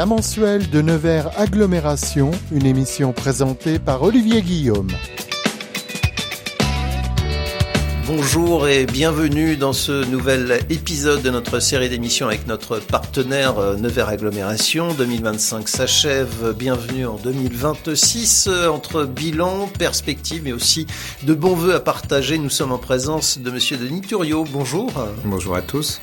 la mensuelle de Nevers Agglomération, une émission présentée par Olivier Guillaume. Bonjour et bienvenue dans ce nouvel épisode de notre série d'émissions avec notre partenaire Nevers Agglomération. 2025 s'achève, bienvenue en 2026. Entre bilan, perspectives mais aussi de bons vœux à partager, nous sommes en présence de Monsieur Denis Thuriot. Bonjour. Bonjour à tous.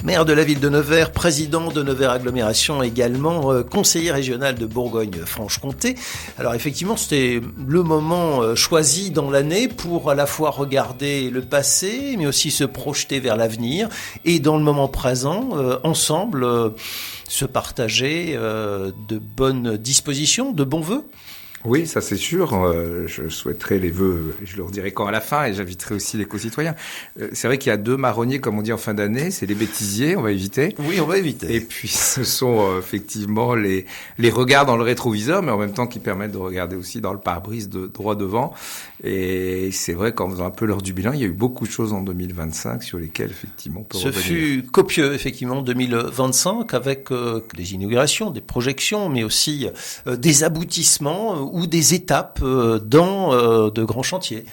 Maire de la ville de Nevers, président de Nevers Agglomération également, conseiller régional de Bourgogne-Franche-Comté. Alors effectivement, c'était le moment choisi dans l'année pour à la fois regarder le passé, mais aussi se projeter vers l'avenir. Et dans le moment présent, ensemble, se partager de bonnes dispositions, de bons vœux. Oui, ça c'est sûr. Je souhaiterais les vœux, je le redirai quand à la fin, et j'inviterai aussi les concitoyens. C'est vrai qu'il y a deux marronniers, comme on dit en fin d'année, c'est les bêtisiers, on va éviter. Oui, on va éviter. Et puis ce sont effectivement les regards dans le rétroviseur, mais en même temps qui permettent de regarder aussi dans le pare-brise de droit devant. Et c'est vrai qu'en faisant un peu l'heure du bilan, il y a eu beaucoup de choses en 2025 sur lesquelles effectivement on peut revenir. Ce fut copieux effectivement 2025 avec des inaugurations, des projections, mais aussi des aboutissements ou des étapes dans de grands chantiers.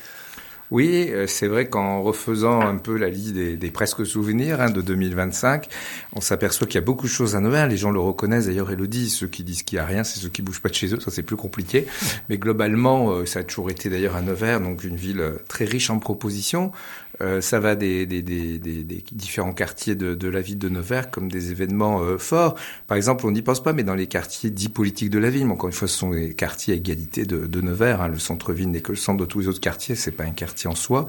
Oui, c'est vrai qu'en refaisant un peu la liste des presque souvenirs de 2025, on s'aperçoit qu'il y a beaucoup de choses à Nevers. Les gens le reconnaissent, d'ailleurs, Elodie. Ceux qui disent qu'il n'y a rien, c'est ceux qui bougent pas de chez eux. Ça, c'est plus compliqué. Mais globalement, ça a toujours été d'ailleurs à Nevers, donc une ville très riche en propositions. Ça va des différents quartiers de la ville de Nevers comme des événements forts. Par exemple, on n'y pense pas, mais dans les quartiers dits politiques de la ville, mais encore une fois, ce sont les quartiers à égalité de Nevers. Le centre-ville n'est que le centre de tous les autres quartiers, c'est pas un quartier en soi.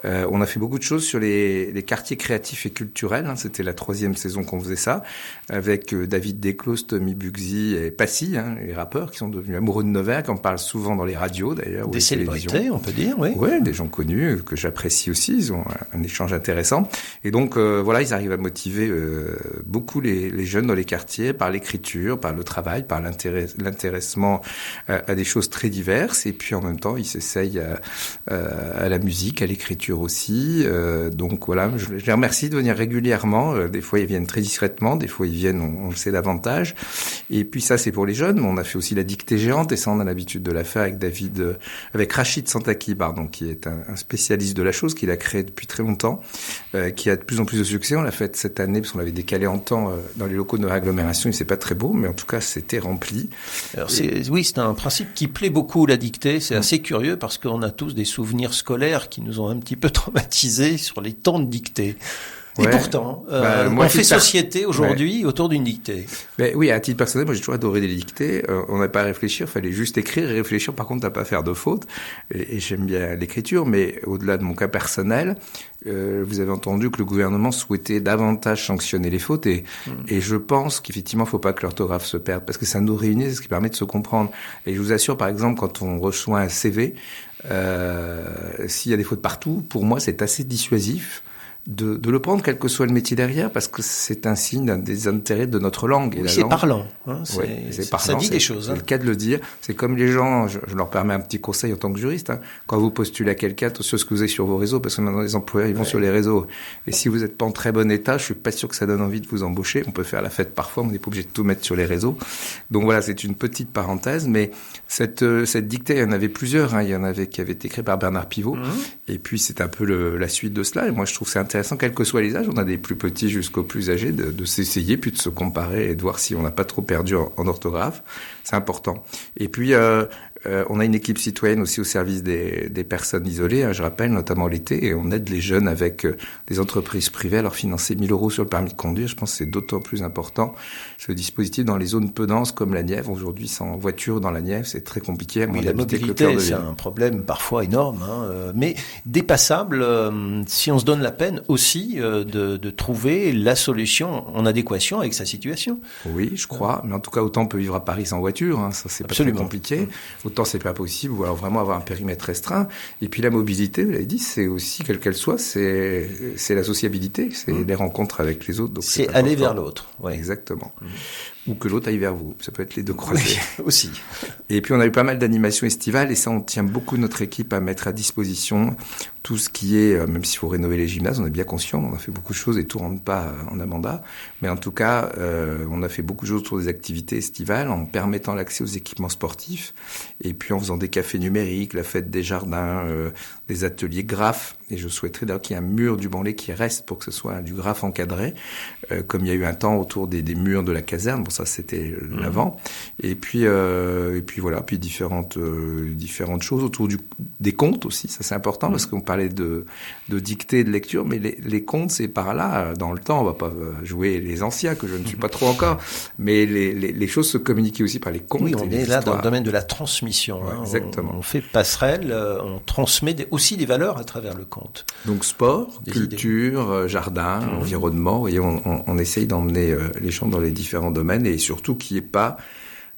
On a fait beaucoup de choses sur les quartiers créatifs et culturels. C'était la 3e saison qu'on faisait ça, avec David Desclos, Tommy Bugsy et Passy, les rappeurs qui sont devenus amoureux de Nevers, qu'on parle souvent dans les radios d'ailleurs. Des célébrités, on peut dire, oui. Ouais, des gens connus que j'apprécie aussi. Ils ont un échange intéressant. Et donc, voilà, ils arrivent à motiver beaucoup les jeunes dans les quartiers par l'écriture, par le travail, par l'intéressement à des choses très diverses. Et puis, en même temps, ils s'essayent à la musique, à l'écriture aussi. Donc, voilà, je les remercie de venir régulièrement. Des fois, ils viennent très discrètement. Des fois, ils viennent, on le sait davantage. Et puis, ça, c'est pour les jeunes. On a fait aussi la dictée géante. Et ça, on a l'habitude de la faire avec Rachid Santaki, qui est un spécialiste de la chose, qui l'a créé depuis très longtemps, qui a de plus en plus de succès. On l'a fait cette année parce qu'on l'avait décalé en temps dans les locaux de l'agglomération. C'est pas très beau, mais en tout cas, c'était rempli. Alors c'est un principe qui plaît beaucoup, la dictée. C'est assez curieux parce qu'on a tous des souvenirs scolaires qui nous ont un petit peu traumatisés sur les temps de dictée. Et pourtant, on fait société aujourd'hui autour d'une dictée. Mais oui, à titre personnel, moi j'ai toujours adoré les dictées. On n'a pas à réfléchir, fallait juste écrire et réfléchir. Par contre, t'as pas à faire de fautes. Et j'aime bien l'écriture, mais au-delà de mon cas personnel, vous avez entendu que le gouvernement souhaitait davantage sanctionner les fautes. Et je pense qu'effectivement, faut pas que l'orthographe se perde, parce que ça nous réunit, c'est ce qui permet de se comprendre. Et je vous assure, par exemple, quand on reçoit un CV, s'il y a des fautes partout, pour moi, c'est assez dissuasif de le prendre, quel que soit le métier derrière, parce que c'est un signe d'un désintérêt de notre langue. Et oui, c'est parlant. C'est parlant. Ça dit des choses. C'est le cas de le dire. C'est comme les gens, je leur permets un petit conseil en tant que juriste, quand vous postulez à quelqu'un, attention à ce que vous avez sur vos réseaux, parce que maintenant les employeurs, ils vont sur les réseaux. Et si vous n'êtes pas en très bon état, je suis pas sûr que ça donne envie de vous embaucher. On peut faire la fête parfois, on n'est pas obligé de tout mettre sur les réseaux. Donc voilà, c'est une petite parenthèse, mais cette dictée, il y en avait plusieurs, il y en avait qui avaient été créées par Bernard Pivot. Et puis c'est un peu la suite de cela. Et moi, je trouve que c'est intéressant, quels que soient les âges, on a des plus petits jusqu'aux plus âgés, de s'essayer, puis de se comparer et de voir si on n'a pas trop perdu en orthographe. C'est important. Et puis, on a une équipe citoyenne aussi au service des personnes isolées, je rappelle, notamment l'été, et on aide les jeunes avec des entreprises privées à leur financer 1 000 € sur le permis de conduire. Je pense que c'est d'autant plus important, ce dispositif dans les zones peu denses comme la Nièvre. Aujourd'hui, sans voiture dans la Nièvre, c'est très compliqué. Oui, la mobilité, c'est un problème parfois énorme, mais dépassable si on se donne la peine aussi de trouver la solution en adéquation avec sa situation. Oui, je crois, mais en tout cas, autant on peut vivre à Paris sans voiture, ça c'est pas très compliqué. Autant c'est pas possible, ou alors vraiment avoir un périmètre restreint. Et puis la mobilité, vous l'avez dit, c'est aussi, quelle qu'elle soit, c'est la sociabilité, c'est les rencontres avec les autres. Donc c'est aller vers l'autre. Ouais. Exactement. Ou que l'autre aille vers vous. Ça peut être les deux croisés. Oui, aussi. Et puis on a eu pas mal d'animations estivales, et ça on tient beaucoup notre équipe à mettre à disposition tout ce qui est, même s'il faut rénover les gymnases, on est bien conscient, on a fait beaucoup de choses et tout rentre pas en amanda. Mais en tout cas, on a fait beaucoup de choses autour des activités estivales en permettant l'accès aux équipements sportifs et puis en faisant des cafés numériques, la fête des jardins, des ateliers graphes. Et je souhaiterais d'ailleurs qu'il y ait un mur du Banlay qui reste pour que ce soit du graphe encadré, comme il y a eu un temps autour des murs de la caserne. Bon, ça c'était l'avant. Et puis voilà, puis différentes choses autour des contes aussi. Ça c'est important parce qu'on parlait de dictée, de lecture, mais les contes c'est par là dans le temps. On va pas jouer les anciens que je ne suis pas trop encore, mais les choses se communiquent aussi par les contes. Oui, on est là dans le domaine de la transmission. Ouais, exactement. On fait passerelle, on transmet aussi des valeurs à travers le conte. Donc sport, culture, jardin, environnement, et on essaye d'emmener les gens dans les différents domaines et surtout qu'il n'y ait pas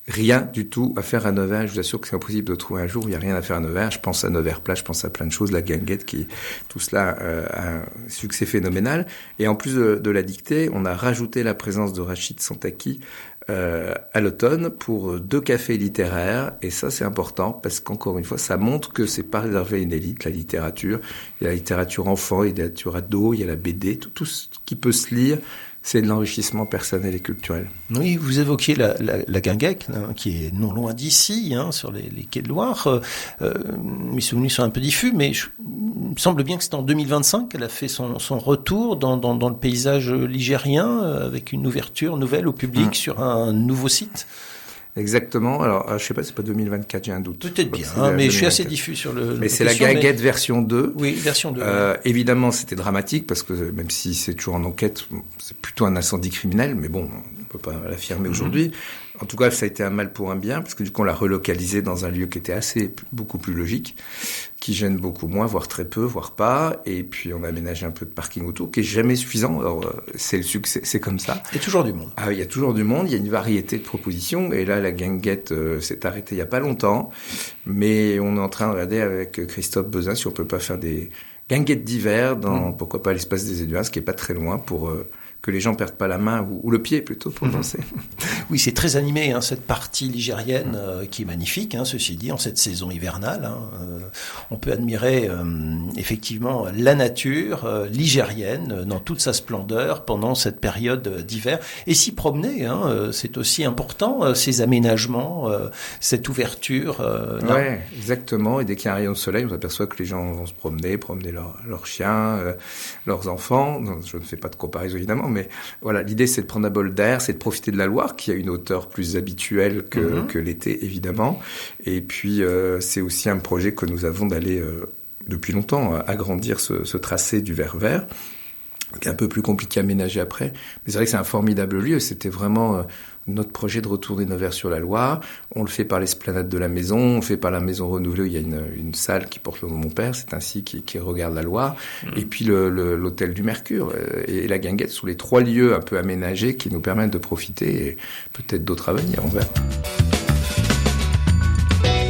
rien du tout à faire à Nevers. Je vous assure que c'est impossible de trouver un jour où il n'y a rien à faire à Nevers. Je pense à Nevers-Plage, je pense à plein de choses, la guinguette qui, tout cela a un succès phénoménal. Et en plus de la dictée, on a rajouté la présence de Rachid Santaki à l'automne pour 2 cafés littéraires, et ça c'est important parce qu'encore une fois ça montre que c'est pas réservé à une élite, la littérature. Il y a la littérature enfant, il y a la littérature ado, il y a la BD, tout ce qui peut se lire, c'est de l'enrichissement personnel et culturel. Oui, vous évoquiez la guinguette, qui est non loin d'ici, sur les quais de Loire. Mes souvenirs sont un peu diffus, mais il me semble bien que c'est en 2025 qu'elle a fait son retour dans le paysage ligérien, avec une ouverture nouvelle au public sur un nouveau site. Exactement. Alors, je sais pas, c'est pas 2024, j'ai un doute. Peut-être bien, mais je suis assez diffus sur le. Mais c'est la guinguette version 2. Oui, version 2. Évidemment, c'était dramatique parce que même si c'est toujours en enquête, c'est plutôt un incendie criminel, mais bon, on peut pas l'affirmer aujourd'hui. En tout cas, ça a été un mal pour un bien, parce que du coup, on l'a relocalisé dans un lieu qui était beaucoup plus logique, qui gêne beaucoup moins, voire très peu, voire pas. Et puis, on a aménagé un peu de parking autour, qui est jamais suffisant. Alors, c'est le succès, c'est comme ça. Il y a toujours du monde. Ah, il y a toujours du monde. Il y a une variété de propositions. Et là, la guinguette s'est arrêtée il y a pas longtemps. Mais on est en train de regarder avec Christophe Bezin si on peut pas faire des guinguettes d'hiver dans, pourquoi pas, l'espace des Éduins, ce qui est pas très loin pour que les gens perdent pas la main ou le pied plutôt pour danser. Oui, c'est très animé, cette partie ligérienne qui est magnifique, ceci dit, en cette saison hivernale. On peut admirer effectivement la nature ligérienne dans toute sa splendeur pendant cette période d'hiver. Et s'y promener, c'est aussi important, ces aménagements, cette ouverture. Oui, exactement. Et dès qu'il y a un rayon de soleil, on s'aperçoit que les gens vont se promener leurs chiens, leurs enfants. Non, je ne fais pas de comparaison évidemment, mais voilà, l'idée c'est de prendre un bol d'air, c'est de profiter de la Loire qui a une hauteur plus habituelle que l'été évidemment. Et puis c'est aussi un projet que nous avons d'aller depuis longtemps agrandir ce tracé du Vert-Vert, qui est un peu plus compliqué à aménager après. Mais c'est vrai que c'est un formidable lieu. C'était vraiment notre projet de retourner Nevers sur la Loire. On le fait par l'esplanade de la maison, on le fait par la maison renouvelée où il y a une salle qui porte le nom de mon père, c'est ainsi qui regarde la Loire. Et puis l'hôtel du Mercure et la guinguette sont les 3 lieux un peu aménagés qui nous permettent de profiter et peut-être d'autres à venir, on verra.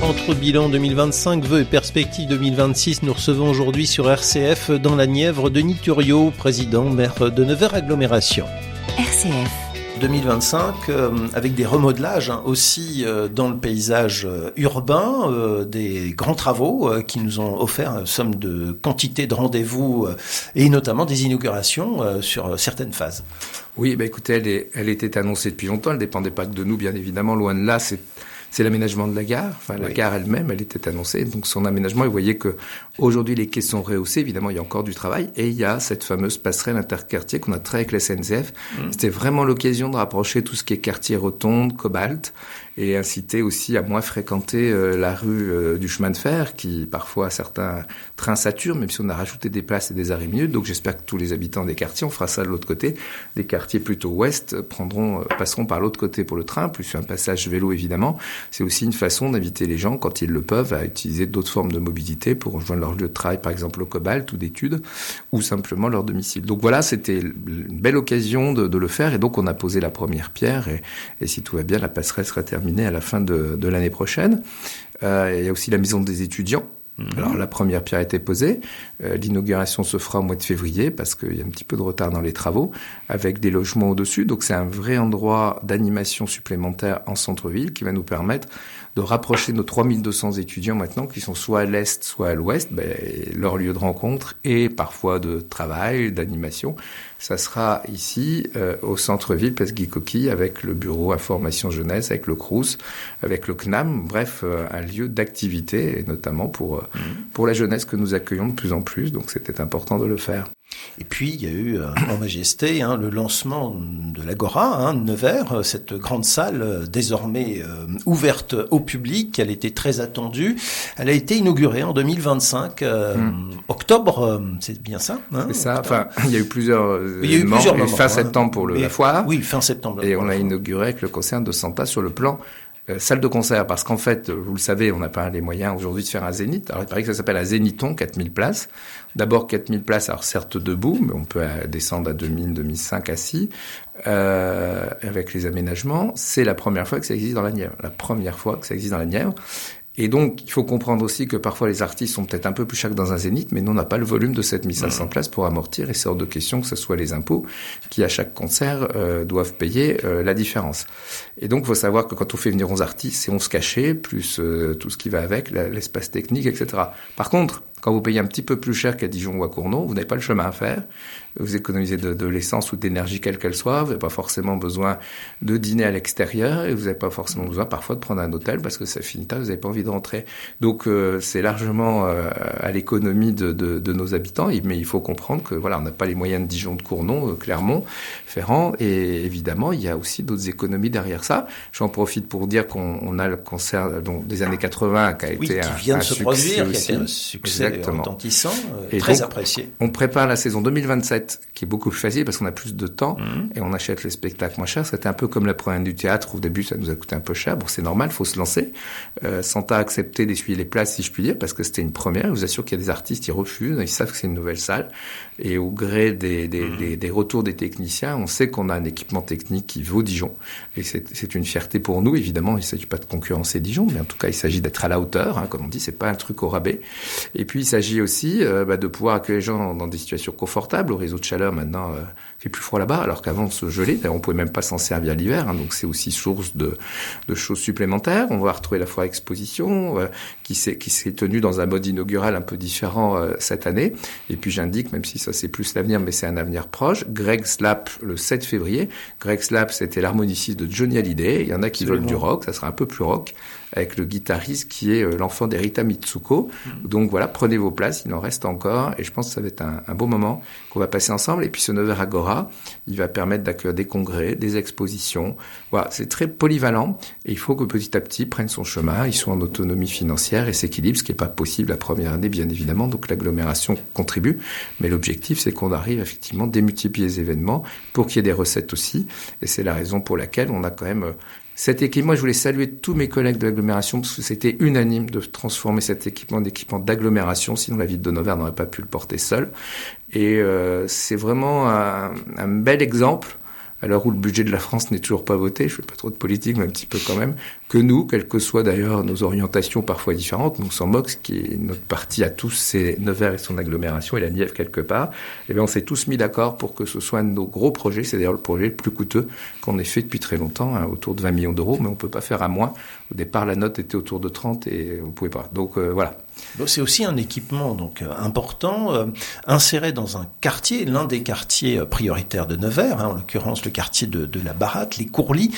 Entre bilan 2025, vœux et perspectives 2026, nous recevons aujourd'hui sur RCF dans la Nièvre Denis Thuriot, président maire de Nevers Agglomération. RCF 2025, avec des remodelages aussi dans le paysage urbain, des grands travaux qui nous ont offert une somme de quantité de rendez-vous et notamment des inaugurations sur certaines phases. Oui, écoutez, elle était annoncée depuis longtemps, elle ne dépendait pas que de nous, bien évidemment, loin de là, c'est l'aménagement de la gare. Enfin, la gare elle-même, elle était annoncée. Donc, son aménagement, vous voyez que aujourd'hui, les quais sont rehaussés. Évidemment, il y a encore du travail. Et il y a cette fameuse passerelle interquartier qu'on a travaillé avec la SNCF. C'était vraiment l'occasion de rapprocher tout ce qui est quartier Rotonde, Cobalt, et inciter aussi à moins fréquenter la rue du chemin de fer, qui, parfois, certains trains saturent, même si on a rajouté des places et des arrêts minutes. Donc, j'espère que tous les habitants des quartiers, on fera ça de l'autre côté. Les quartiers plutôt ouest passeront par l'autre côté pour le train, plus un passage vélo, évidemment. C'est aussi une façon d'inviter les gens, quand ils le peuvent, à utiliser d'autres formes de mobilité pour rejoindre leur lieu de travail, par exemple au Cobalt ou d'études, ou simplement leur domicile. Donc voilà, c'était une belle occasion de le faire, et donc on a posé la première pierre, et si tout va bien, la passerelle sera terminée à la fin de l'année prochaine. Il y a aussi la maison des étudiants, Alors la première pierre a été posée, l'inauguration se fera au mois de février parce qu'il y a un petit peu de retard dans les travaux, avec des logements au-dessus, donc c'est un vrai endroit d'animation supplémentaire en centre-ville qui va nous permettre de rapprocher nos 3200 étudiants maintenant qui sont soit à l'est, soit à l'ouest, leur lieu de rencontre et parfois de travail, d'animation. Ça sera ici, au centre-ville, Place Guy Coquille, avec le bureau information jeunesse, avec le Crous, avec le CNAM, bref, un lieu d'activité, et notamment pour la jeunesse que nous accueillons de plus en plus, donc c'était important de le faire. Et puis, il y a eu en majesté le lancement de l'Agora de Nevers, cette grande salle désormais ouverte au public. Elle était très attendue. Elle a été inaugurée en 2025, octobre, c'est bien ça c'est ça, enfin, il y a eu plusieurs événements, fin septembre pour la foire. Oui, fin septembre. Et on l'a inauguré avec le concert de Santa sur le plan salle de concert, parce qu'en fait, vous le savez, on n'a pas les moyens aujourd'hui de faire un zénith. Alors, il paraît que ça s'appelle un zénithon, 4000 places. D'abord, 4000 places, alors certes debout, mais on peut descendre à 2000, 2005 assis, avec les aménagements. C'est la première fois que ça existe dans la Nièvre. La première fois que ça existe dans la Nièvre. Et donc, il faut comprendre aussi que parfois les artistes sont peut-être un peu plus chers que dans un zénith, mais nous, on n'a pas le volume de 7500 places pour amortir, et c'est hors de question que ce soit les impôts qui, à chaque concert, doivent payer la différence. Et donc, il faut savoir que quand on fait venir 11 artistes, c'est 11 cachets, plus tout ce qui va avec, l'espace technique, etc. Par contre, quand vous payez un petit peu plus cher qu'à Dijon ou à Cournon, vous n'avez pas le chemin à faire. Vous économisez de l'essence ou d'énergie quelle qu'elle soit. Vous n'avez pas forcément besoin de dîner à l'extérieur et vous n'avez pas forcément besoin parfois de prendre un hôtel parce que ça finit tard, vous n'avez pas envie de rentrer. Donc c'est largement à l'économie de nos habitants. Mais il faut comprendre que voilà, on n'a pas les moyens de Dijon, de Cournon, Clermont, Ferrand. Et évidemment, il y a aussi d'autres économies derrière ça. J'en profite pour dire qu'on a le concert des années 80 qui a été qui vient de se produire, aussi. Qui a été un succès retentissant, et très donc, apprécié. On prépare la saison 2027 qui est beaucoup plus facile parce qu'on a plus de temps et on achète les spectacles moins chers. C'était un peu comme la première du théâtre où au début ça nous a coûté un peu cher. Bon, c'est normal, faut se lancer. Santa a accepté d'essuyer les places, si je puis dire, parce que c'était une première. Je vous assure qu'il y a des artistes qui refusent, ils savent que c'est une nouvelle salle et au gré des retours des techniciens, on sait qu'on a un équipement technique qui vaut Dijon et c'est une fierté pour nous. Évidemment, il ne s'agit pas de concurrencer Dijon, mais en tout cas, il s'agit d'être à la hauteur, comme on dit, c'est pas un truc au rabais. Et puis, il s'agit aussi de pouvoir accueillir les gens dans des situations confortables. Au réseau de chaleur, maintenant, il fait plus froid là-bas, alors qu'avant, on se gelait. D'ailleurs, on pouvait même pas s'en servir l'hiver, donc c'est aussi source de choses supplémentaires. On va retrouver la foire exposition, qui s'est tenue dans un mode inaugural un peu différent cette année. Et puis, j'indique, même si ça c'est plus l'avenir, mais c'est un avenir proche, Greg Slap, le 7 février. Greg Slap, c'était l'harmoniciste de Johnny Hallyday. Il y en a qui veulent du rock, ça sera un peu plus rock, avec le guitariste qui est l'enfant d'Erita Mitsuko. Donc voilà, prenez vos places, il en reste encore, et je pense que ça va être un beau moment qu'on va passer ensemble. Et puis ce Nevers Agora, il va permettre d'accueillir des congrès, des expositions. Voilà, c'est très polyvalent, et il faut que petit à petit prenne son chemin, ils sont en autonomie financière et s'équilibrent, ce qui n'est pas possible la première année, bien évidemment, donc l'agglomération contribue. Mais l'objectif, c'est qu'on arrive effectivement à démultiplier les événements pour qu'il y ait des recettes aussi, et c'est la raison pour laquelle on a quand même cet équipement. Je voulais saluer tous mes collègues de l'agglomération parce que c'était unanime de transformer cet équipement en équipement d'agglomération, sinon la ville de Nevers n'aurait pas pu le porter seule. Et c'est vraiment un bel exemple, à l'heure où le budget de la France n'est toujours pas voté, je fais pas trop de politique, mais un petit peu quand même, que nous, quelles que soient d'ailleurs nos orientations parfois différentes, nous on s'en moque, ce qui est notre parti à tous, c'est Nevers et son agglomération et la Nièvre quelque part, et bien on s'est tous mis d'accord pour que ce soit un de nos gros projets, c'est d'ailleurs le projet le plus coûteux qu'on ait fait depuis très longtemps, autour de 20 millions d'euros, mais on peut pas faire à moins. Au départ, la note était autour de 30 et on pouvait pas. Donc voilà. Bon, c'est aussi un équipement donc important, inséré dans un quartier, l'un des quartiers prioritaires de Nevers, en l'occurrence le quartier de la Baratte, les Courlis.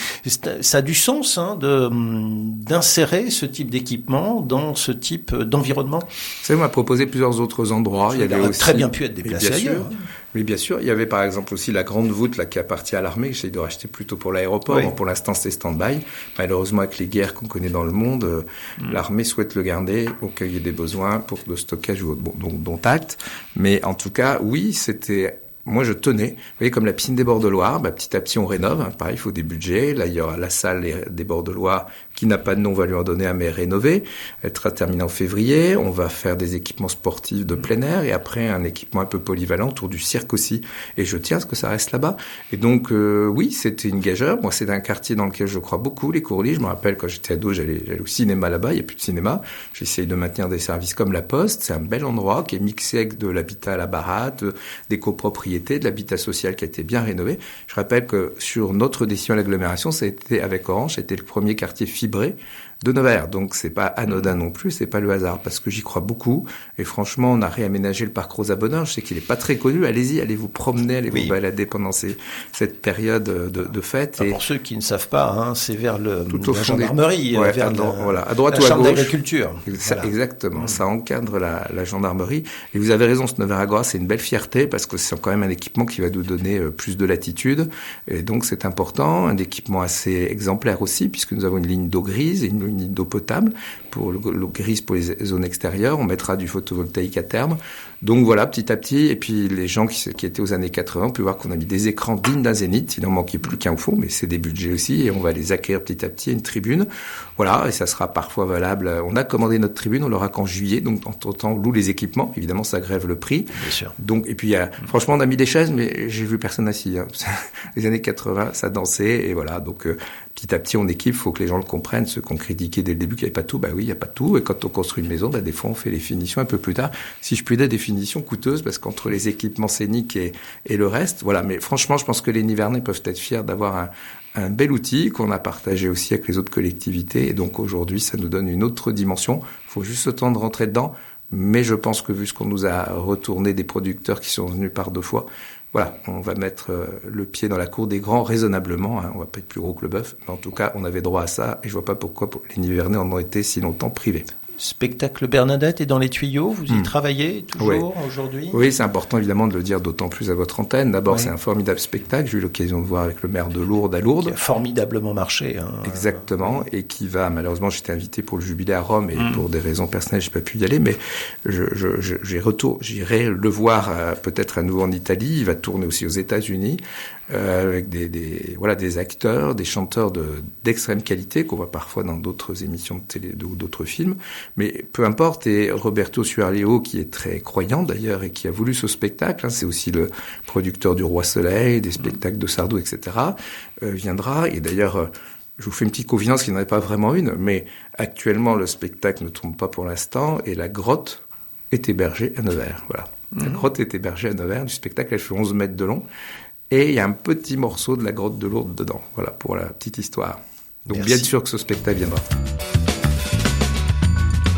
Ça a du sens d'insérer ce type d'équipement dans ce type d'environnement. Vous savez, on m'a proposé plusieurs autres endroits. Il aurait très bien pu être déplacé ailleurs. Oui, bien sûr. Il y avait par exemple aussi la grande voûte là qui appartient à l'armée, que j'essaie de racheter plutôt pour l'aéroport. Oui. Bon, pour l'instant, c'est stand-by. Malheureusement, avec les guerres qu'on connaît dans le monde, l'armée souhaite le garder au cas où il y ait des besoins pour de stockage ou autre. Bon, donc dont acte. Mais en tout cas, oui, c'était moi, je tenais, vous voyez, comme la piscine des Bords de Loire, petit à petit, on rénove. Pareil, il faut des budgets. Là, il y aura la salle des Bords de Loire qui n'a pas de nom, on va lui en donner un, mais rénové. Elle sera terminée en février. On va faire des équipements sportifs de plein air et après, un équipement un peu polyvalent autour du cirque aussi. Et je tiens à ce que ça reste là-bas. Et donc, oui, c'était une gageure. Moi, c'est un quartier dans lequel je crois beaucoup, les Courlis. Je me rappelle, quand j'étais ado, j'allais au cinéma là-bas. Il n'y a plus de cinéma. J'essaye de maintenir des services comme la Poste. C'est un bel endroit qui est mixé avec de l'habitat à la baratte, des copropriétés, de l'habitat social qui a été bien rénové. Je rappelle que sur notre décision à l'agglomération, ça a été avec Orange, c'était le premier quartier fibré de Nevers. Donc c'est pas anodin non plus, c'est pas le hasard, parce que j'y crois beaucoup. Et franchement, on a réaménagé le parc Rosa Bonheur. Je sais qu'il est pas très connu. Allez-y, allez vous promener, allez vous balader pendant cette période de fête. Et pour ceux qui ne savent pas, c'est vers la gendarmerie, à droite ou à chambre gauche. d'agriculture. Exactement, ça encadre la gendarmerie. Et vous avez raison, ce Nevers Agora, c'est une belle fierté parce que c'est quand même un équipement qui va nous donner plus de latitude. Et donc c'est important, un équipement assez exemplaire aussi, puisque nous avons une ligne d'eau grise et une ligne d'eau potable pour l'eau grise pour les zones extérieures. On mettra du photovoltaïque à terme. Donc voilà, petit à petit. Et puis les gens qui étaient aux années 80 ont pu voir qu'on a mis des écrans dignes d'un zénith. Il n'en manquait plus qu'un au fond, mais c'est des budgets aussi. Et on va les acquérir petit à petit à une tribune. Voilà, et ça sera parfois valable. On a commandé notre tribune, on l'aura qu'en juillet. Donc entre-temps, on loue les équipements. Évidemment, ça grève le prix. Bien sûr. Donc, et puis franchement, on a mis des chaises, mais j'ai vu personne assis. Les années 80, ça dansait. Et voilà, donc petit à petit, on équipe. Il faut que les gens le comprennent. Ceux qui ont critiqué dès le début qu'il n'y avait pas tout, oui, il n'y a pas tout. Et quand on construit une maison, des fois, on fait les finitions un peu plus tard. Si je puis dire, des finitions coûteuses, parce qu'entre les équipements scéniques et le reste, voilà. Mais franchement, je pense que les Nivernais peuvent être fiers d'avoir un bel outil qu'on a partagé aussi avec les autres collectivités. Et donc, aujourd'hui, ça nous donne une autre dimension. Il faut juste le temps de rentrer dedans. Mais je pense que vu ce qu'on nous a retourné des producteurs qui sont venus par 2 fois, voilà, on va mettre le pied dans la cour des grands raisonnablement. On va pas être plus gros que le bœuf, mais en tout cas, on avait droit à ça. Et je vois pas pourquoi les Nivernais en ont été si longtemps privés. Spectacle Bernadette est dans les tuyaux. Vous y travaillez toujours aujourd'hui? Oui, c'est important évidemment de le dire d'autant plus à votre antenne. D'abord, c'est un formidable spectacle. J'ai eu l'occasion de voir avec le maire de Lourdes à Lourdes. Qui a formidablement marché. Exactement. Et qui va, malheureusement, j'étais invité pour le jubilé à Rome et pour des raisons personnelles, j'ai pas pu y aller. Mais j'irai le voir peut-être à nouveau en Italie. Il va tourner aussi aux États-Unis. Avec des acteurs, des chanteurs d'extrême qualité qu'on voit parfois dans d'autres émissions de télé ou d'autres films, mais peu importe. Et Roberto Suarleo, qui est très croyant d'ailleurs et qui a voulu ce spectacle, c'est aussi le producteur du Roi Soleil, des spectacles de Sardou, etc., viendra. Et d'ailleurs, je vous fais une petite confidence qui n'en est pas vraiment une, mais actuellement le spectacle ne tourne pas pour l'instant et la grotte est hébergée à Nevers. Voilà. La grotte est hébergée à Nevers. Du spectacle, elle fait 11 mètres de long. Et il y a un petit morceau de la grotte de Lourdes dedans. Voilà, pour la petite histoire. Donc bien sûr que ce spectacle viendra.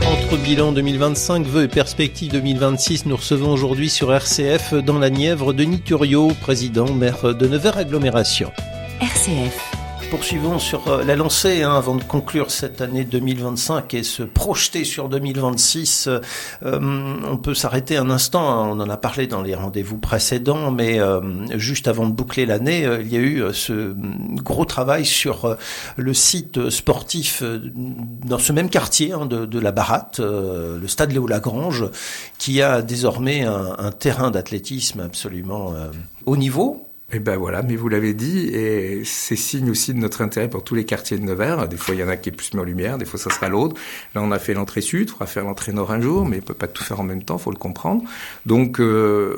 Entre bilan 2025, vœux et perspectives 2026, nous recevons aujourd'hui sur RCF dans la Nièvre Denis Thuriot, président maire de Nevers Agglomération. RCF. Poursuivons sur la lancée avant de conclure cette année 2025 et se projeter sur 2026. On peut s'arrêter un instant, on en a parlé dans les rendez-vous précédents, mais juste avant de boucler l'année, il y a eu ce gros travail sur le site sportif dans ce même quartier de la Baratte, le stade Léo-Lagrange, qui a désormais un terrain d'athlétisme absolument haut niveau. Et voilà, mais vous l'avez dit, et c'est signe aussi de notre intérêt pour tous les quartiers de Nevers. Des fois, il y en a qui est plus mis en lumière, des fois, ça sera l'autre. Là, on a fait l'entrée sud, on va faire l'entrée nord un jour, mais on peut pas tout faire en même temps, faut le comprendre. Donc,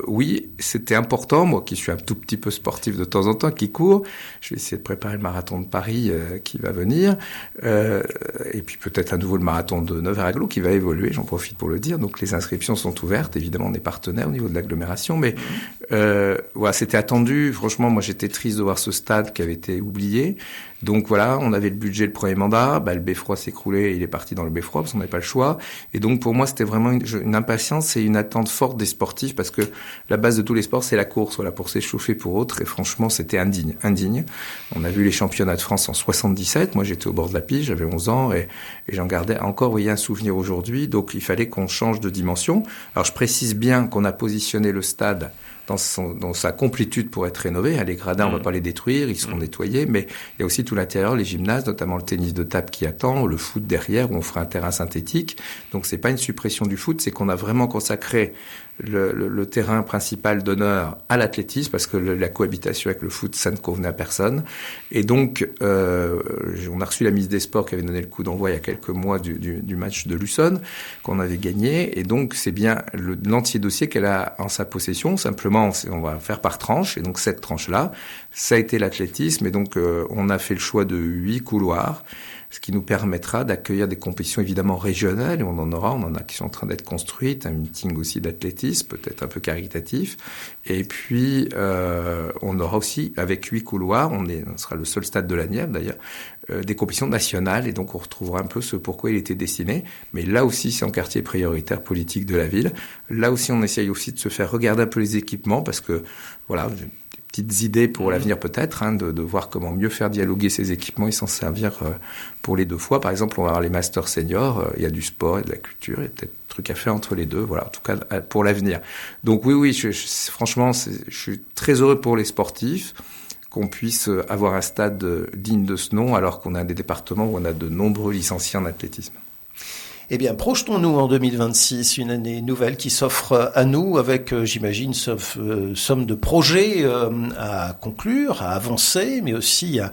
oui, c'était important. Moi, qui suis un tout petit peu sportif de temps en temps, qui court, je vais essayer de préparer le marathon de Paris qui va venir, et puis peut-être à nouveau le marathon de Nevers Agglo qui va évoluer. J'en profite pour le dire. Donc, les inscriptions sont ouvertes. Évidemment, on est partenaire au niveau de l'agglomération, mais voilà, c'était attendu. Franchement, moi, j'étais triste de voir ce stade qui avait été oublié. Donc voilà, on avait le budget le premier mandat, le Beffroi s'est écroulé, il est parti dans le Beffroi parce qu'on n'avait pas le choix. Et donc pour moi, c'était vraiment une impatience et une attente forte des sportifs parce que la base de tous les sports, c'est la course, voilà, pour s'échauffer pour autres. Et franchement, c'était indigne. On a vu les championnats de France en 77. Moi, j'étais au bord de la piste, j'avais 11 ans et j'en gardais encore, vous voyez, un souvenir aujourd'hui. Donc il fallait qu'on change de dimension. Alors je précise bien qu'on a positionné le stade dans sa complétude pour être rénové. Les gradins, on va pas les détruire, ils seront nettoyés, mais il y a aussi tout l'intérieur, les gymnases, notamment le tennis de table qui attend, le foot derrière, où on fera un terrain synthétique. Donc c'est pas une suppression du foot, c'est qu'on a vraiment consacré le terrain principal d'honneur à l'athlétisme parce que la cohabitation avec le foot, ça ne convenait à personne. Et donc, on a reçu la ministre des Sports qui avait donné le coup d'envoi il y a quelques mois du match de Luçon qu'on avait gagné. Et donc, c'est bien l'entier dossier qu'elle a en sa possession. Simplement, on va faire par tranche. Et donc, cette tranche-là, ça a été l'athlétisme. Et donc, on a fait le choix de 8 couloirs, ce qui nous permettra d'accueillir des compétitions évidemment régionales, et on en a qui sont en train d'être construites, un meeting aussi d'athlétisme, peut-être un peu caritatif, et puis on aura aussi, avec 8 couloirs, on sera le seul stade de la Nièvre d'ailleurs, des compétitions nationales, et donc on retrouvera un peu ce pourquoi il était destiné, mais là aussi c'est en quartier prioritaire politique de la ville, là aussi on essaye aussi de se faire regarder un peu les équipements, parce que voilà, petites idées pour l'avenir peut-être, de voir comment mieux faire dialoguer ces équipements et s'en servir pour les deux fois. Par exemple, on va avoir les masters seniors, il y a du sport et de la culture, il y a peut-être des trucs à faire entre les deux, voilà, en tout cas pour l'avenir. Donc oui, franchement, je suis très heureux pour les sportifs qu'on puisse avoir un stade digne de ce nom alors qu'on a des départements où on a de nombreux licenciés en athlétisme. Eh bien, projetons-nous en 2026, une année nouvelle qui s'offre à nous avec, j'imagine, somme de projets à conclure, à avancer, mais aussi à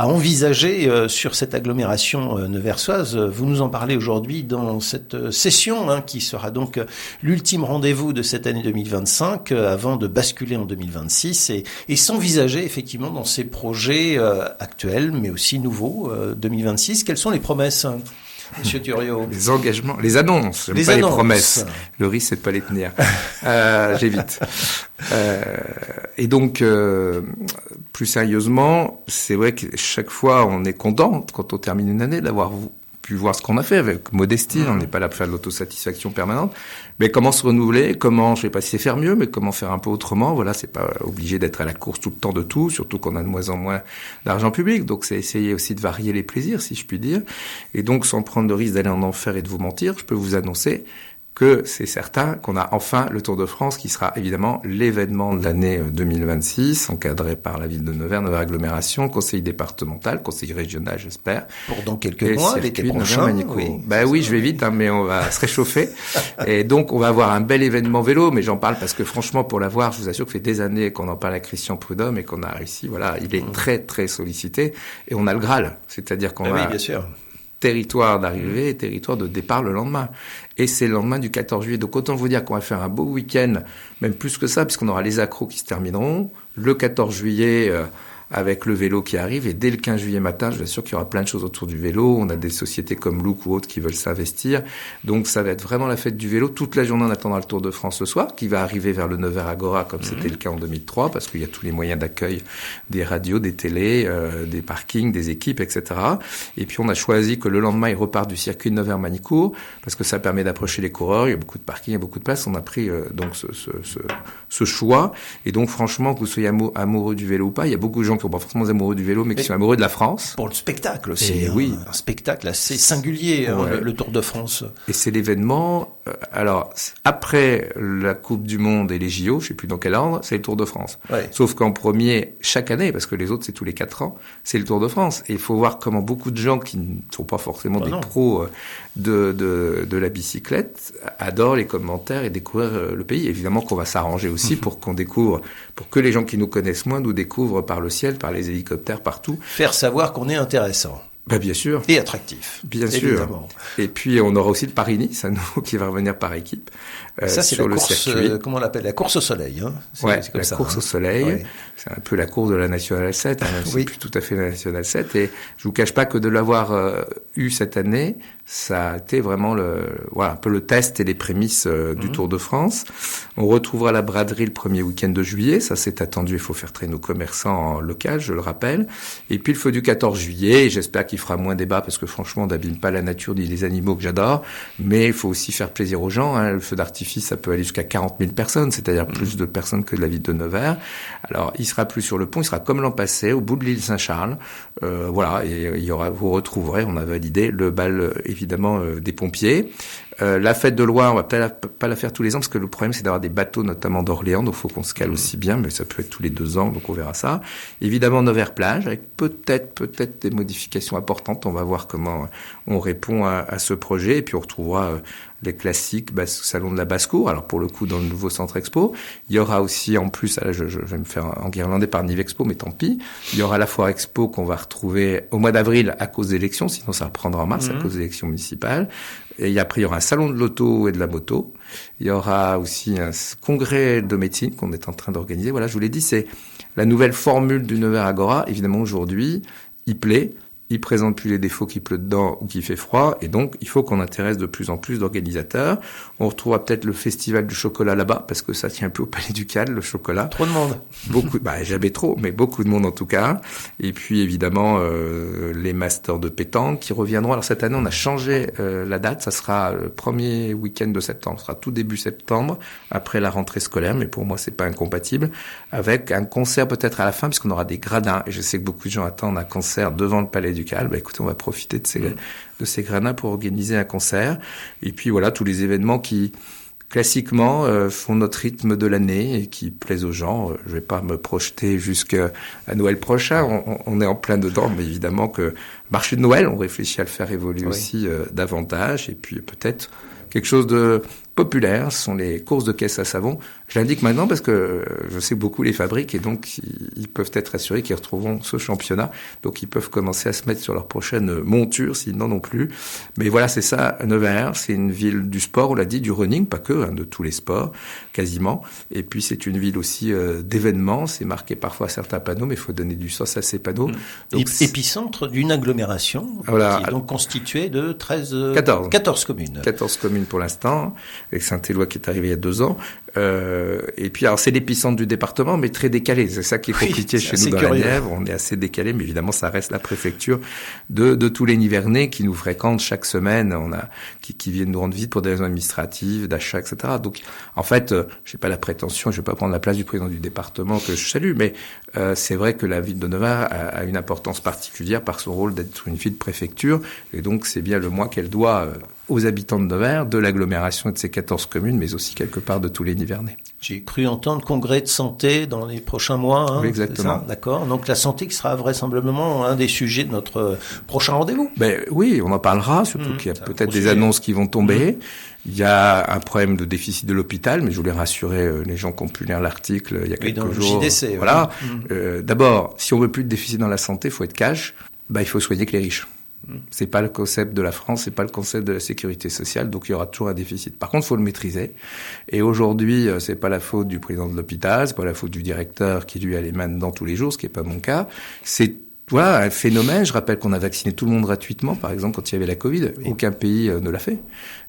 envisager sur cette agglomération neversoise. Vous nous en parlez aujourd'hui dans cette session qui sera donc l'ultime rendez-vous de cette année 2025 avant de basculer en 2026 et s'envisager effectivement dans ces projets actuels, mais aussi nouveaux 2026. Quelles sont les promesses ? Monsieur Thuriot. Les engagements, les annonces, les promesses. Le risque, c'est de pas les tenir. J'évite. Et donc, plus sérieusement, c'est vrai que chaque fois, on est content quand on termine une année d'avoir pu voir ce qu'on a fait avec modestie. On n'est pas là pour faire de l'autosatisfaction permanente. Mais comment se renouveler, je sais pas si c'est faire mieux, mais comment faire un peu autrement. Voilà, c'est pas obligé d'être à la course tout le temps de tout, surtout qu'on a de moins en moins d'argent public. Donc c'est essayer aussi de varier les plaisirs, si je puis dire. Et donc, sans prendre le risque d'aller en enfer et de vous mentir, je peux vous annoncer que c'est certain qu'on a enfin le Tour de France qui sera évidemment l'événement de l'année 2026, encadré par la ville de Nevers, Nevers Agglomération, conseil départemental, conseil régional, j'espère. Pour dans quelques mois, l'été prochain. Oui, je vais vite, mais on va se réchauffer. Et donc, on va avoir un bel événement vélo, mais j'en parle parce que franchement, pour l'avoir, je vous assure que ça fait des années qu'on en parle à Christian Prudhomme et qu'on a réussi. Voilà, il est très, très sollicité. Et on a le Graal. C'est-à-dire qu'on oui, bien sûr. Territoire d'arrivée et territoire de départ le lendemain. Et c'est le lendemain du 14 juillet. Donc autant vous dire qu'on va faire un beau week-end, même plus que ça, puisqu'on aura les accros qui se termineront. Le 14 juillet, avec le vélo qui arrive, et dès le 15 juillet matin, je vous assure qu'il y aura plein de choses autour du vélo. On a des sociétés comme Look ou autres qui veulent s'investir. Donc ça va être vraiment la fête du vélo toute la journée en attendant le Tour de France ce soir, qui va arriver vers le Nevers Agora, comme c'était le cas en 2003, parce qu'il y a tous les moyens d'accueil des radios, des télés, des parkings, des équipes, etc. Et puis on a choisi que le lendemain, il repart du circuit de Nevers-Manicourt, parce que ça permet d'approcher les coureurs. Il y a beaucoup de parking, il y a beaucoup de place. On a pris donc ce choix. Et donc franchement, que vous soyez amoureux du vélo ou pas, il y a beaucoup de gens qui sont pas forcément amoureux du vélo, mais qui sont amoureux de la France. Pour le spectacle aussi. Oui. Un spectacle assez singulier, le Tour de France. Et c'est l'événement, alors, après la Coupe du Monde et les JO, je sais plus dans quel ordre, c'est le Tour de France. Ouais. Sauf qu'en premier, chaque année, parce que les autres, c'est tous les 4 ans, c'est le Tour de France. Et il faut voir comment beaucoup de gens qui ne sont pas forcément des pros de la bicyclette adorent les commentaires et découvrir le pays. Évidemment qu'on va s'arranger aussi pour qu'on découvre, pour que les gens qui nous connaissent moins nous découvrent par le ciel, par les hélicoptères, partout. Faire savoir qu'on est intéressant. Bien sûr. Et attractif. Bien sûr. Et puis, on aura aussi le Paris-Nice, à nouveau, qui va revenir par équipe. Ça, c'est sur la le course, circuit. Comment on l'appelle? La course au soleil, hein. C'est la course au soleil. Ouais. C'est un peu la course de la Nationale 7, hein, même c'est plus tout à fait la Nationale 7. Et je vous cache pas que de l'avoir eu cette année, ça a été vraiment un peu le test et les prémices du Tour de France. On retrouvera la braderie le premier week-end de juillet. Ça, c'est attendu. Il faut faire traîner nos commerçants locaux, je le rappelle. Et puis, le feu du 14 juillet. J'espère qu'il fera moins débat parce que franchement, on n'abîme pas la nature ni les animaux que j'adore. Mais il faut aussi faire plaisir aux gens, hein. Le feu d'artifice, ça peut aller jusqu'à 40 000 personnes, c'est-à-dire plus de personnes que de la ville de Nevers. Alors, il sera plus sur le pont. Il sera comme l'an passé, au bout de l'île Saint-Charles. Et il y aura, vous retrouverez, on a validé le bal, évidemment, des pompiers. La fête de Loire, on va peut-être pas la faire tous les ans parce que le problème c'est d'avoir des bateaux notamment d'Orléans, donc faut qu'on se cale aussi bien, mais ça peut être tous les 2 ans, donc on verra ça. Évidemment Nevers-Plage avec peut-être des modifications importantes. On va voir comment on répond à ce projet et puis on retrouvera les classiques salon de la basse-cour. Alors pour le coup dans le nouveau centre expo, il y aura aussi en plus, là je vais me faire enguirlander par Nivexpo, mais tant pis. Il y aura la foire expo qu'on va retrouver au mois d'avril à cause des élections, sinon ça reprendra en mars à cause des élections municipales. Et après il y aura un salon de l'auto et de la moto. Il y aura aussi un congrès de médecine qu'on est en train d'organiser. Voilà, je vous l'ai dit, c'est la nouvelle formule du Nevers Agora. Évidemment aujourd'hui, il plaît. Il présente plus les défauts qu'il pleut dedans ou qu'il fait froid, et donc il faut qu'on intéresse de plus en plus d'organisateurs. On retrouvera peut-être le festival du chocolat là-bas, parce que ça tient un peu au Palais Ducal, le chocolat. Trop de monde. Beaucoup, jamais trop, mais beaucoup de monde en tout cas. Et puis évidemment les masters de pétanque qui reviendront. Alors cette année on a changé la date, ça sera le premier week-end de septembre, ce sera tout début septembre, après la rentrée scolaire, mais pour moi c'est pas incompatible, avec un concert peut-être à la fin, puisqu'on aura des gradins, et je sais que beaucoup de gens attendent un concert devant le Palais Ducal. Écoutez, on va profiter de ces gradins pour organiser un concert. Et puis voilà, tous les événements qui, classiquement, font notre rythme de l'année et qui plaisent aux gens. Je vais pas me projeter jusqu'à Noël prochain. On est en plein dedans, mais évidemment que marché de Noël, on réfléchit à le faire évoluer aussi davantage. Et puis peut-être quelque chose de populaire, ce sont les courses de caisse à savon. Je l'indique maintenant parce que je sais que beaucoup les fabriquent et donc ils peuvent être assurés qu'ils retrouveront ce championnat. Donc ils peuvent commencer à se mettre sur leur prochaine monture, sinon non plus. Mais voilà, c'est ça, Nevers. C'est une ville du sport, on l'a dit, du running, pas que, de tous les sports, quasiment. Et puis c'est une ville aussi d'événements. C'est marqué parfois à certains panneaux, mais il faut donner du sens à ces panneaux. Donc, épicentre d'une agglomération qui est donc constituée de 14 communes. 14 communes pour l'instant, avec Saint-Éloi qui est arrivé il y a 2 ans. Et puis alors c'est l'épicentre du département, mais très décalé. C'est ça qui est compliqué chez nous dans la Nièvre. On est assez décalé, mais évidemment ça reste la préfecture de tous les Nivernais qui nous fréquentent chaque semaine. On a qui viennent nous rendre visite pour des raisons administratives, d'achat, etc. Donc en fait, j'ai pas la prétention, je vais pas prendre la place du président du département que je salue, mais c'est vrai que la ville de Nevers a une importance particulière par son rôle d'être une ville de préfecture, et donc c'est bien le moins qu'elle doit aux habitants de Nevers, de l'agglomération et de ses 14 communes, mais aussi quelque part de tous les Nivernais. J'ai cru entendre congrès de santé dans les prochains mois. Oui, exactement. Ça, d'accord. Donc la santé qui sera vraisemblablement un des sujets de notre prochain rendez-vous. Oui, on en parlera, surtout qu'il y a peut-être des annonces qui vont tomber. Il y a un problème de déficit de l'hôpital, mais je voulais rassurer les gens qui ont pu lire l'article il y a quelques jours. Le JDC, voilà. D'abord, si on veut plus de déficit dans la santé, il faut être cash. Il faut soigner que les riches. C'est pas le concept de la France, c'est pas le concept de la sécurité sociale, donc il y aura toujours un déficit. Par contre, il faut le maîtriser. Et aujourd'hui, c'est pas la faute du président de l'hôpital, c'est pas la faute du directeur qui lui a les mains dedans tous les jours, ce qui est pas mon cas. C'est un phénomène. Je rappelle qu'on a vacciné tout le monde gratuitement, par exemple, quand il y avait la Covid. Aucun pays ne l'a fait.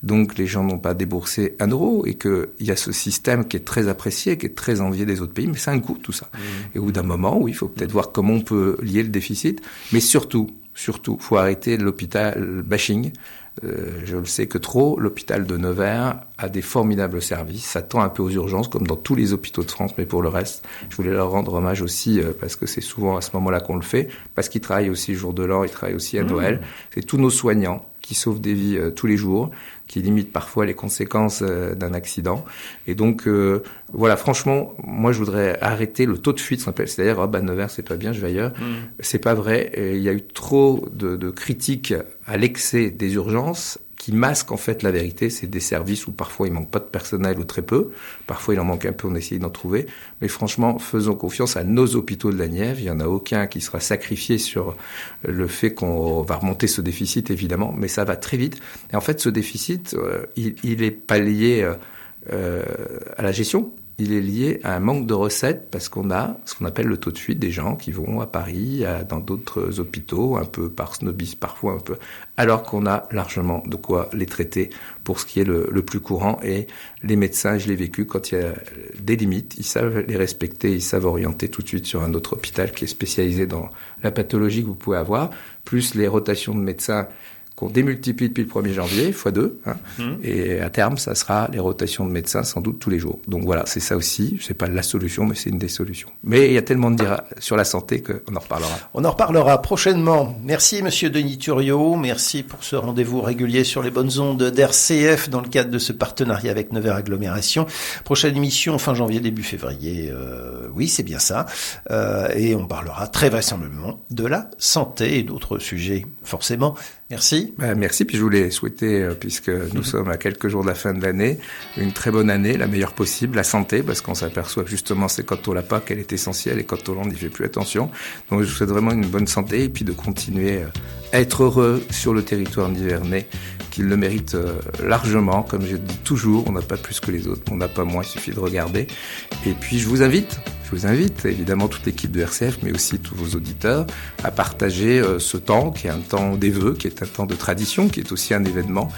Donc, les gens n'ont pas déboursé 1 euro et que il y a ce système qui est très apprécié, qui est très envié des autres pays, mais c'est un coût, tout ça. Et au bout d'un moment, oui, il faut peut-être voir comment on peut lier le déficit, mais surtout, faut arrêter l'hôpital bashing. Je le sais que trop, l'hôpital de Nevers a des formidables services. Ça tend un peu aux urgences, comme dans tous les hôpitaux de France, mais pour le reste, je voulais leur rendre hommage aussi, parce que c'est souvent à ce moment-là qu'on le fait, parce qu'ils travaillent aussi le jour de l'an, ils travaillent aussi à Noël. C'est tous nos soignants qui sauvent des vies tous les jours, qui limitent parfois les conséquences d'un accident. Et donc, franchement, moi je voudrais arrêter le taux de fuite, c'est-à-dire Nevers c'est pas bien, je vais ailleurs. C'est pas vrai. Il y a eu trop de critiques à l'excès des urgences qui masquent en fait la vérité. C'est des services où parfois il manque pas de personnel ou très peu. Parfois il en manque un peu, on essaye d'en trouver. Mais franchement, faisons confiance à nos hôpitaux de la Nièvre. Il y en a aucun qui sera sacrifié sur le fait qu'on va remonter ce déficit, évidemment. Mais ça va très vite. Et en fait, ce déficit, il est pas lié à la gestion. Il est lié à un manque de recettes parce qu'on a ce qu'on appelle le taux de fuite des gens qui vont à Paris, dans d'autres hôpitaux, un peu par snobisme parfois, un peu, alors qu'on a largement de quoi les traiter pour ce qui est le plus courant. Et les médecins, je l'ai vécu, quand il y a des limites, ils savent les respecter, ils savent orienter tout de suite sur un autre hôpital qui est spécialisé dans la pathologie que vous pouvez avoir, plus les rotations de médecins qu'on démultiplie depuis le 1er janvier, x2, hein, et à terme, ça sera les rotations de médecins, sans doute tous les jours. Donc voilà, c'est ça aussi, c'est pas la solution, mais c'est une des solutions. Mais il y a tellement de dire sur la santé qu'on en reparlera. On en reparlera prochainement. Merci Monsieur Denis Thuriot, merci pour ce rendez-vous régulier sur les bonnes ondes d'RCF dans le cadre de ce partenariat avec Nevers Agglomération. Prochaine émission fin janvier, début février, oui c'est bien ça, et on parlera très vraisemblablement de la santé et d'autres sujets forcément. Merci. Merci, puis je voulais souhaiter, puisque nous sommes à quelques jours de la fin de l'année, une très bonne année, la meilleure possible, la santé, parce qu'on s'aperçoit que justement c'est quand on l'a pas qu'elle est essentielle et quand on l'en n'y fait plus attention. Donc je vous souhaite vraiment une bonne santé et puis de continuer à être heureux sur le territoire nivernais, qu'il le mérite largement. Comme je dis toujours, on n'a pas plus que les autres, on n'a pas moins, il suffit de regarder. Et puis je vous invite, évidemment toute l'équipe de RCF, mais aussi tous vos auditeurs, à partager ce temps qui est un temps des vœux, qui est un temps de tradition, qui est aussi un événement.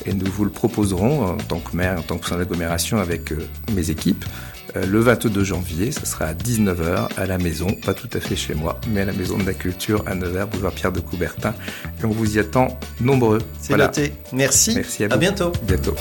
Et nous vous le proposerons en tant que maire, en tant que président d'agglomération avec mes équipes. Le 22 janvier, ça sera à 19h à la maison, pas tout à fait chez moi, mais à la Maison de la Culture à Nevers, boulevard Pierre de Coubertin. Et on vous y attend nombreux. C'est noté. Merci. Merci à vous. À bientôt. Bientôt.